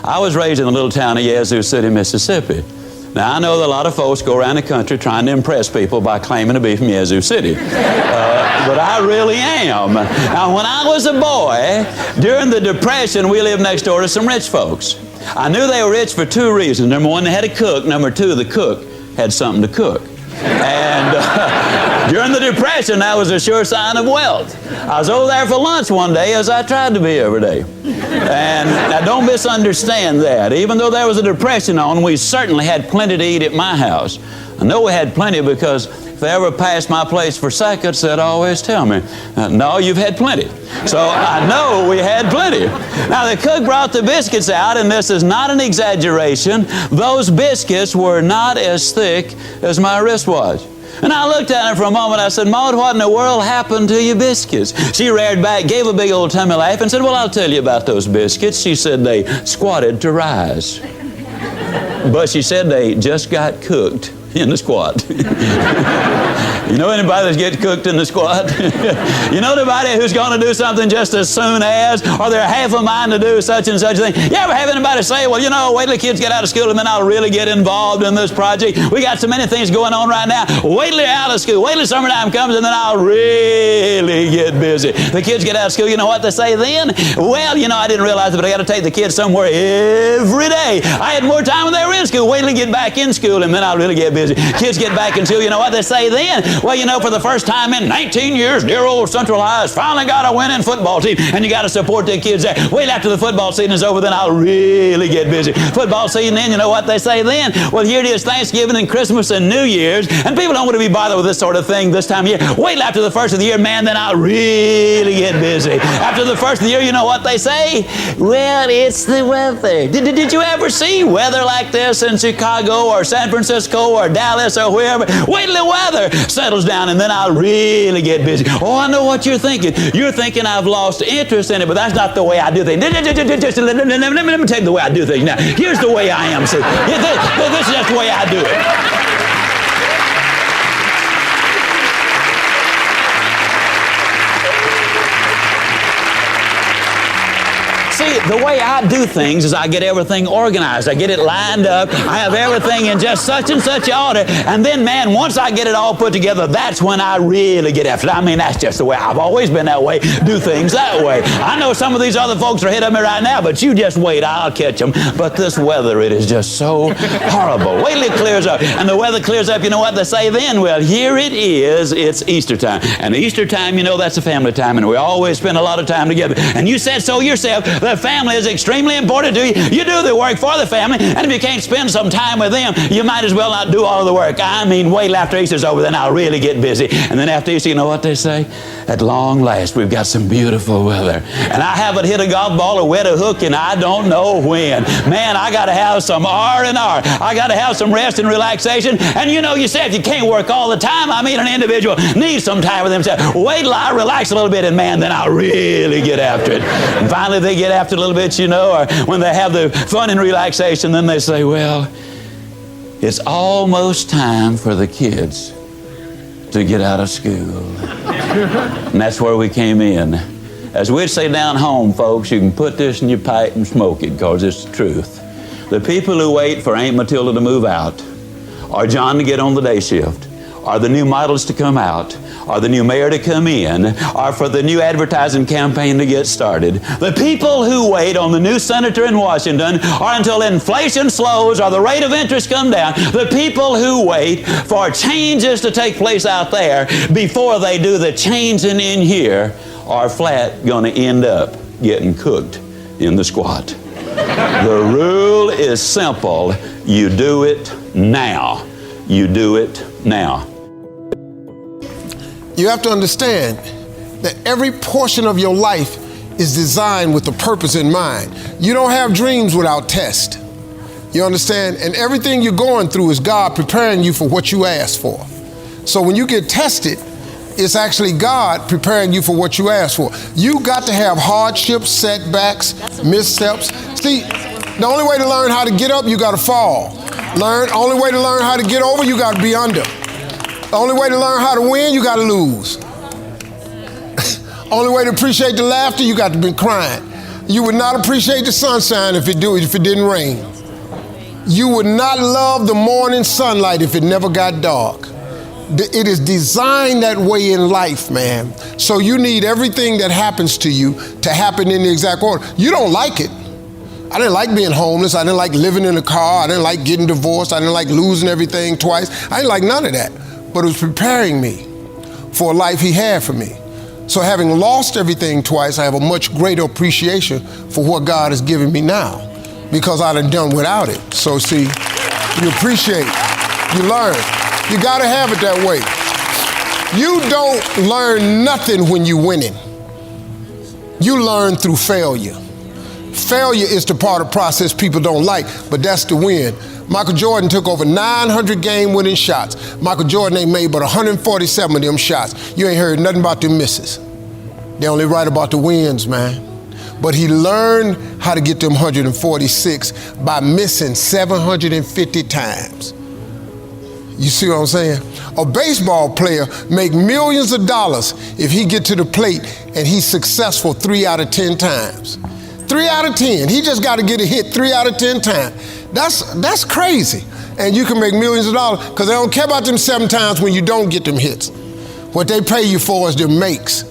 I was raised in the little town of Yazoo City, Mississippi. Now, I know that a lot of folks go around the country trying to impress people by claiming to be from Yazoo City. But I really am. Now, when I was a boy, during the Depression, we lived next door to some rich folks. I knew they were rich for two reasons. Number one, they had a cook. Number two, the cook had something to cook. And during the Depression, that was a sure sign of wealth. I was over there for lunch one day, as I tried to be every day. And now don't misunderstand that. Even though there was a Depression on, we certainly had plenty to eat at my house. I know we had plenty because if they ever passed my place for seconds, they'd always tell me, no, you've had plenty. So I know we had plenty. Now the cook brought the biscuits out, and this is not an exaggeration. Those biscuits were not as thick as my wristwatch. And I looked at her for a moment. I said, Maud, what in the world happened to your biscuits? She reared back, gave a big old tummy laugh, and said, well, I'll tell you about those biscuits. She said they squatted to rise. But she said they just got cooked in the squat. You know anybody that's getting cooked in the squat? You know anybody who's going to do something just as soon as, or they're half a mind to do such and such a thing? You ever have anybody say, well, you know, wait till the kids get out of school and then I'll really get involved in this project. We got so many things going on right now. Wait till they're out of school. Wait till summertime comes and then I'll really get busy. The kids get out of school, you know what they say then? Well, you know, I didn't realize it, but I got to take the kids somewhere every day. I had more time when they were in school. Wait till they get back in school and then I'll really get busy. Kids get back in school, you know what they say then? Well, you know, for the first time in 19 years, dear old Central High has finally got a winning football team, and you got to support the kids there. Wait after the football season is over, then I'll really get busy. Football season then, you know what they say then? Well, here it is, Thanksgiving and Christmas and New Year's, and people don't want to be bothered with this sort of thing this time of year. Wait till after the first of the year, man, then I'll really get busy. After the first of the year, you know what they say? Well, it's the weather. Did you ever see weather like this in Chicago or San Francisco or Dallas or wherever? Wait till the weather settles down and then I'll really get busy. Oh, I know what you're thinking. You're thinking I've lost interest in it, but that's not the way I do things. Let me tell you the way I do things now. Here's the way I am. See, this is just the way I do it. See, the way I do things is I get everything organized. I get it lined up. I have everything in just such and such order. And then, man, once I get it all put together, that's when I really get after it. I mean, that's just the way. I've always been that way. Do things that way. I know some of these other folks are ahead of me right now, but you just wait. I'll catch them. But this weather, it is just so horrible. Wait till it clears up. And the weather clears up, you know what they say then? Well, here it is. It's Easter time. And Easter time, you know, that's a family time. And we always spend a lot of time together. And you said so yourself. The family is extremely important to you. You do the work for the family, and if you can't spend some time with them, you might as well not do all of the work. I mean, wait till after Easter's over, then I'll really get busy. And then after Easter, you know what they say? At long last, we've got some beautiful weather. And I haven't hit a golf ball or wet a hook and I don't know when. Man, I got to have some R&R. I got to have some rest and relaxation. And you know, you say if you can't work all the time, I mean, an individual needs some time with themselves. Wait till I relax a little bit, and man, then I'll really get after it. And finally, they get after it a little bit, you know, or when they have the fun and relaxation, then they say, well, it's almost time for the kids to get out of school. And that's where we came in. As we'd say down home, folks, you can put this in your pipe and smoke it, because it's the truth. The people who wait for Aunt Matilda to move out, or John to get on the day shift, or the new models to come out, or the new mayor to come in, or for the new advertising campaign to get started. The people who wait on the new senator in Washington, or until inflation slows or the rate of interest come down, the people who wait for changes to take place out there before they do the changing in here are flat going to end up getting cooked in the squat. The rule is simple. You do it now. You do it now. You have to understand that every portion of your life is designed with a purpose in mind. You don't have dreams without test. You understand? And everything you're going through is God preparing you for what you asked for. So when you get tested, it's actually God preparing you for what you asked for. You got to have hardships, setbacks, missteps. See, the only way to learn how to get up, you got to fall. Only way to learn how to get over, you got to be under. The only way to learn how to win, you got to lose. Only way to appreciate the laughter, you got to be crying. You would not appreciate the sunshine if it didn't rain. You would not love the morning sunlight if it never got dark. It is designed that way in life, man. So you need everything that happens to you to happen in the exact order. You don't like it. I didn't like being homeless. I didn't like living in a car. I didn't like getting divorced. I didn't like losing everything twice. I didn't like none of that. But it was preparing me for a life he had for me. So having lost everything twice, I have a much greater appreciation for what God has given me now, because I done without it. So see, you appreciate, you learn. You gotta have it that way. You don't learn nothing when you're winning. You learn through failure. Failure is the part of the process people don't like, but that's the win. Michael Jordan took over 900 game-winning shots. Michael Jordan ain't made but 147 of them shots. You ain't heard nothing about them misses. They only write about the wins, man. But he learned how to get them 146 by missing 750 times. You see what I'm saying? A baseball player make millions of dollars if he get to the plate and he's successful 3 out of 10 times. 3 out of 10. He just got to get a hit 3 out of 10 times. That's crazy. And you can make millions of dollars because they don't care about them 7 times when you don't get them hits. What they pay you for is them makes.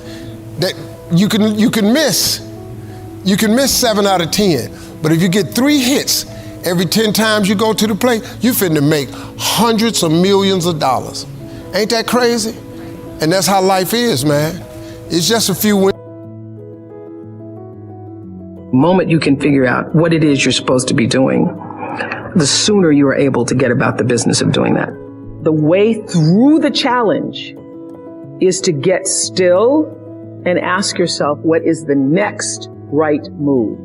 That you can miss. You can miss 7 out of 10. But if you get 3 hits every 10 times you go to the plate, you finna make hundreds of millions of dollars. Ain't that crazy? And that's how life is, man. It's just a few wins. The moment you can figure out what it is you're supposed to be doing, the sooner you are able to get about the business of doing that. The way through the challenge is to get still and ask yourself, what is the next right move?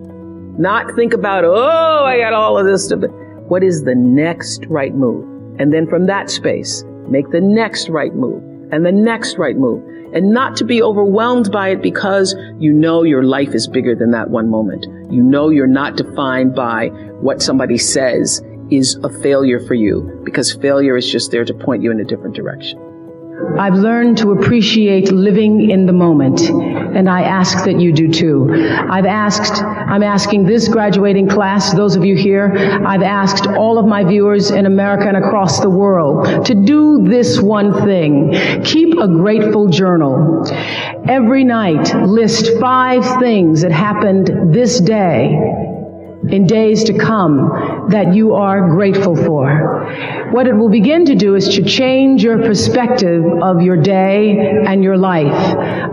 Not think about, oh, I got all of this stuff. What is the next right move? And then from that space, make the next right move and the next right move. And not to be overwhelmed by it because you know your life is bigger than that one moment. You know you're not defined by what somebody says is a failure for you, because failure is just there to point you in a different direction. I've learned to appreciate living in the moment, and I ask that you do too. I'm asking this graduating class, those of you here, I've asked all of my viewers in America and across the world to do this one thing. Keep a grateful journal. Every night, list 5 things that happened this day, in days to come, that you are grateful for. What it will begin to do is to change your perspective of your day and your life.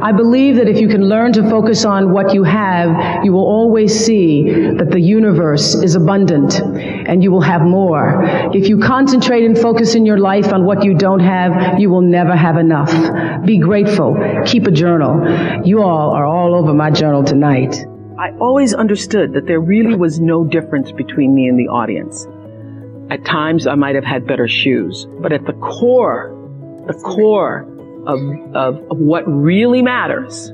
I believe that if you can learn to focus on what you have, you will always see that the universe is abundant and you will have more. If you concentrate and focus in your life on what you don't have, you will never have enough. Be grateful. Keep a journal. You all are all over my journal tonight. I always understood that there really was no difference between me and the audience. At times I might have had better shoes, but at the core of what really matters,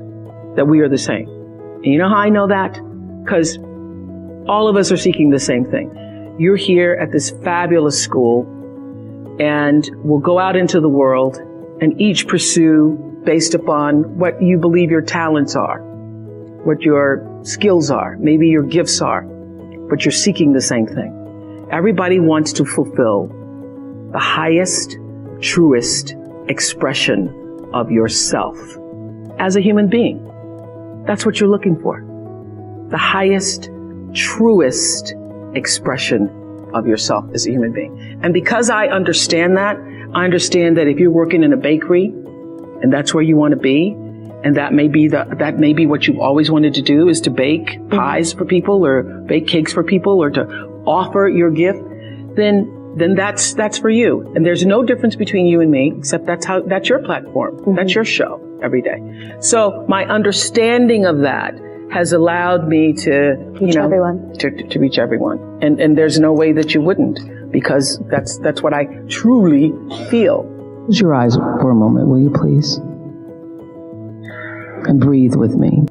that we are the same. And you know how I know that? Because all of us are seeking the same thing. You're here at this fabulous school, and we'll go out into the world and each pursue based upon what you believe your talents are, what your skills are, maybe your gifts are, but you're seeking the same thing. Everybody wants to fulfill the highest, truest expression of yourself as a human being. That's what you're looking for. The highest, truest expression of yourself as a human being. And because I understand that if you're working in a bakery and that's where you want to be, and that may be what you've always wanted to do, is to bake pies for people or bake cakes for people or to offer your gift, then that's for you. And there's no difference between you and me, except that's your platform. Mm-hmm. That's your show every day. So my understanding of that has allowed me to reach everyone. To reach everyone. And there's no way that you wouldn't, because that's what I truly feel. Close your eyes for a moment, will you please? And breathe with me.